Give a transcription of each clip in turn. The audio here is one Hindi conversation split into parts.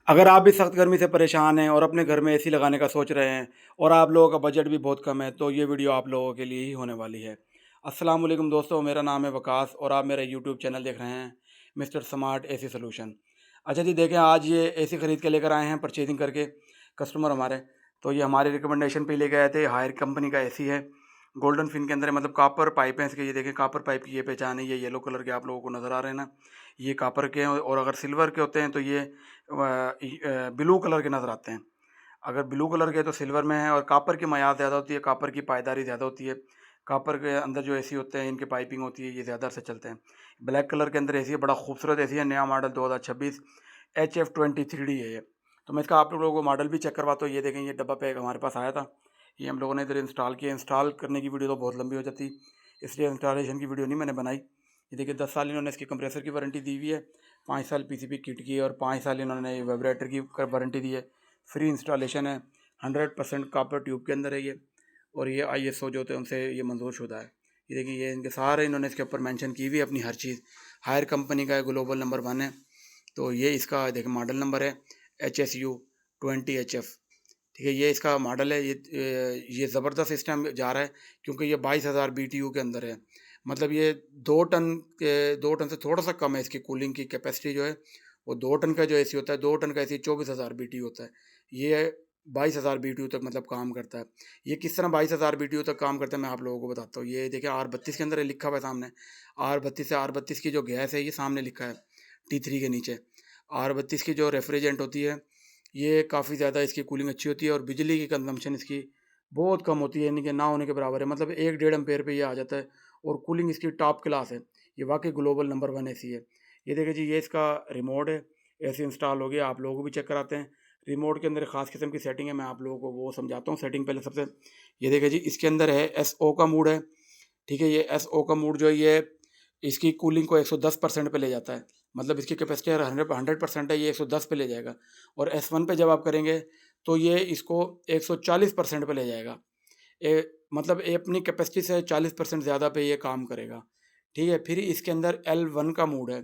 अगर आप भी सख्त गर्मी से परेशान हैं और अपने घर में एसी लगाने का सोच रहे हैं और आप लोगों का बजट भी बहुत कम है, तो ये वीडियो आप लोगों के लिए ही होने वाली है। अस्सलाम वालेकुम दोस्तों, मेरा नाम है वकास और आप मेरा यूट्यूब चैनल देख रहे हैं मिस्टर स्मार्ट एसी सोल्यूशन। अच्छा जी, देखें आज ये एसी ख़रीद के लेकर आए हैं परचेजिंग करके कस्टमर हमारे। तो ये हमारे रिकमेंडेशन पे लेके आए थे। हायर कंपनी का एसी है, गोल्डन फिन के अंदर है, मतलब कापर पाइप है इसके। ये देखें कापर पाइप की ये पहचान है। ये येलो कलर के आप लोगों को नज़र आ रहे हैं ना, ये कापर के हैं। और अगर सिल्वर के होते हैं तो ये ब्लू कलर के नज़र आते हैं। अगर ब्लू कलर के तो सिल्वर में है। और कापर की मयाद ज़्यादा होती है, कापर की पायदारी ज़्यादा होती है। कापर के अंदर जो एसी होते हैं इनकी पाइपिंग होती है, ये ज़्यादा से चलते हैं। ब्लैक कलर के अंदर एसी है, बड़ा खूबसूरत एसी है, नया मॉडल 2026 HF23D है ये। तो मैं इसका आप लोगों को मॉडल भी चेक करवाता हूँ। ये देखें, ये डब्बा पैक हमारे पास आया था, ये हम लोगों ने इधर इंस्टॉल किया। इंस्टॉल करने की वीडियो तो बहुत लंबी हो जाती, इसलिए इंस्टॉलेशन की वीडियो नहीं मैंने बनाई। ये देखिए 10 साल इन्होंने इसकी कंप्रेसर की वारंटी दी हुई है, 5 साल पीसीबी किट की, और 5 साल इन्होंने वाइब्रेटर की वारंटी दी है। फ्री इंस्टॉलेशन है, 100% कॉपर ट्यूब के अंदर है ये। और ये ISO जो होते हैं उनसे ये मंजूर शुदा है। ये देखिए, ये इनके सारे इन्होंने इसके ऊपर मेंशन की हुई है अपनी हर चीज़। हायर कंपनी का है, ग्लोबल नंबर 1 है। तो ये इसका देखिए मॉडल नंबर है HSU20HF। ठीक है, ये इसका मॉडल है। ये ज़बरदस्त इस टाइम जा रहा है क्योंकि ये 22,000 BTU के अंदर है। मतलब ये 2 टन से थोड़ा सा कम है इसकी कूलिंग की कैपेसिटी जो है। वो 2 टन का जो एसी होता है, 2 टन का एसी 24,000 BTU होता है। ये 22,000 BTU तक मतलब काम करता है। ये किस तरह 22,000 BTU तक काम करता है मैं आप लोगों को बताता हूँ। ये देखिए R32 के अंदर लिखा हुआ है सामने। R32 की जो गैस है ये सामने लिखा है T3 के नीचे। R32 की जो रेफ्रिजरेंट होती है ये काफ़ी ज़्यादा इसकी कूलिंग अच्छी होती है और बिजली की कंजम्पशन इसकी बहुत कम होती है, यानी कि ना होने के बराबर है। मतलब 1-1.5 एम्पेयर पे ये आ जाता है और कूलिंग इसकी टॉप क्लास है। ये वाकई ग्लोबल नंबर 1 एसी है। ये देखिए जी, ये इसका रिमोट है। एसी इंस्टॉल हो गया, आप लोगों को भी चेक कराते हैं। रिमोट के अंदर ख़ास किस्म की सेटिंग है, मैं आप लोगों को वो समझाता हूँ। सेटिंग पहले सबसे, ये देखिए जी, इसके अंदर है SO का मूड है। ठीक है, ये SO का मूड जो है ये इसकी कूलिंग को 110% पे ले जाता है। मतलब इसकी कैपेसिटी अगर 100% है, ये 110 पे ले जाएगा। और S1 पे जब आप करेंगे तो ये इसको 140% पे ले जाएगा। मतलब ये अपनी कैपेसिटी से 40% ज़्यादा पे ये काम करेगा। ठीक है, फिर इसके अंदर L1 का मूड है।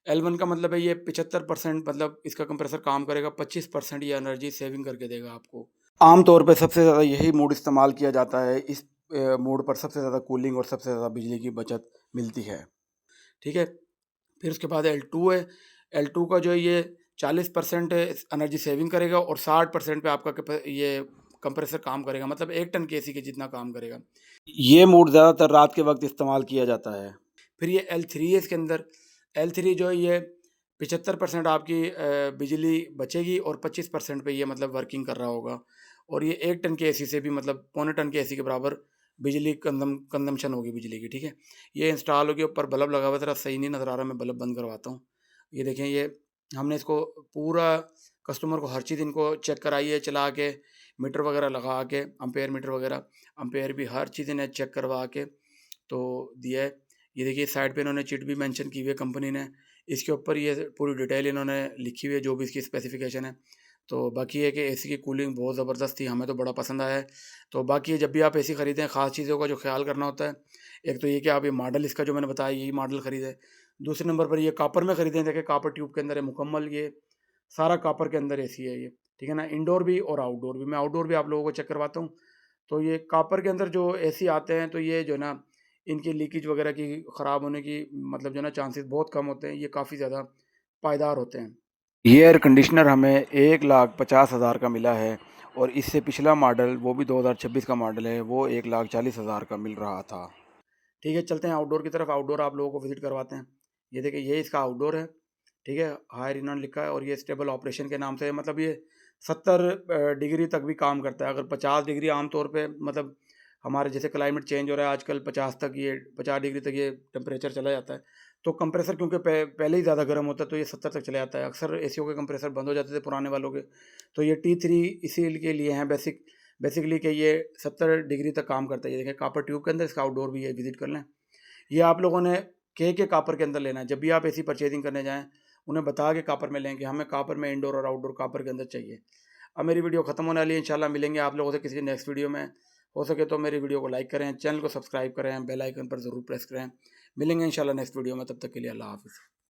L1 का मतलब है ये 75%, मतलब इसका कंप्रेसर काम करेगा, 25% ये एनर्जी सेविंग करके देगा आपको। आम तौर पे सबसे ज़्यादा यही मूड इस्तेमाल किया जाता है। इस मूड पर सबसे ज़्यादा कूलिंग और सबसे ज़्यादा बिजली की बचत मिलती है। ठीक है, फिर उसके बाद L2 है। L2 का जो है ये 40% एनर्जी सेविंग करेगा और 60% पे आपका ये कंप्रेसर काम करेगा, मतलब 1 टन के एसी के जितना काम करेगा। ये मोड ज़्यादातर रात के वक्त इस्तेमाल किया जाता है। फिर ये L3 है इसके अंदर। L3 जो है ये 75% आपकी बिजली बचेगी और 25% पे ये मतलब वर्किंग कर रहा होगा। और ये 1 टन के एसी से भी, मतलब पौने टन के एसी के बराबर बिजली कंजम्पशन होगी बिजली की। ठीक है, ये इंस्टॉल हो गया, ऊपर बल्ब लगा हुआ है, ज़रा सही नहीं नज़र आ रहा, मैं बल्ब बंद करवाता हूँ। ये देखें, ये हमने इसको पूरा कस्टमर को हर चीज़ इनको चेक कराई है, चला के मीटर वगैरह लगा के, एम्पेयर मीटर वगैरह, एम्पेयर भी हर चीज़ इन्हें चेक करवा के तो दिया है। ये देखिए साइड पे इन्होंने चिट भी मेंशन की हुई है कंपनी ने। इसके ऊपर ये पूरी डिटेल इन्होंने लिखी हुई है जो भी इसकी स्पेसिफिकेशन है। तो बाकी है कि एसी की कूलिंग बहुत ज़बरदस्त थी, हमें तो बड़ा पसंद आया है। तो बाकी जब भी आप एसी ख़रीदें, ख़ास चीज़ों का जो ख़्याल करना होता है, एक तो ये कि आप ये मॉडल इसका जो मैंने बताया यही मॉडल ख़रीदें। दूसरे नंबर पर ये कॉपर में ख़रीदें। देखिए कॉपर ट्यूब के अंदर है मुकम्मल, ये सारा कॉपर के अंदर एसी है ये। ठीक है ना, इंडोर भी और आउटडोर भी। मैं आउटडोर भी आप लोगों को चेक करवाता हूँ। तो ये कॉपर के अंदर जो एसी आते हैं तो ये जो है ना, इनकी लीकेज वगैरह की, ख़राब होने की, मतलब जो है ना, चांसेस बहुत कम होते हैं। ये काफ़ी ज़्यादा पायदार होते हैं। ये एयर कंडीशनर हमें 1,50,000 का मिला है और इससे पिछला मॉडल, वो भी 2026 का मॉडल है, वो 1,40,000 का मिल रहा था। ठीक है, चलते हैं आउटडोर की तरफ। आउटडोर आप लोगों को विज़िट करवाते हैं। ये देखिए, ये इसका आउटडोर है। ठीक है, हायर इन्होंने लिखा है और ये स्टेबल ऑपरेशन के नाम से है। मतलब ये 70 डिग्री तक भी काम करता है। अगर 50 डिग्री आम तौर पे, मतलब हमारे जैसे क्लाइमेट चेंज हो रहा है आजकल, 50 तक ये 50 डिग्री तक ये टेम्परेचर चला जाता है। तो कंप्रेसर क्योंकि पहले ही ज़्यादा गर्म होता है तो ये 70 तक चला जाता है। अक्सर एसीओ के कंप्रेसर बंद हो जाते थे पुराने वालों के। तो ये T3 इसी के लिए हैं बेसिकली कि ये 70 डिग्री तक काम करता है। ये देखें कॉपर ट्यूब के अंदर इसका आउटडोर भी है, विजिट कर लें। ये आप लोगों ने के कॉपर के अंदर लेना है। जब भी आप एसी परचेजिंग करने जाएँ, उन्हें बता के कॉपर में लें कि हमें कॉपर में इंडोर और आउटडोर कॉपर के अंदर चाहिए। अब मेरी वीडियो ख़त्म होने वाली है, इंशाल्लाह मिलेंगे आप लोगों से किसी नेक्स्ट वीडियो में। हो सके तो मेरी वीडियो को लाइक करें, चैनल को सब्सक्राइब करें, बेल आइकन पर ज़रूर प्रेस करें। मिलेंगे इंशाल्लाह नेक्स्ट वीडियो में, तब तक के लिए अल्लाह हाफ़िज़।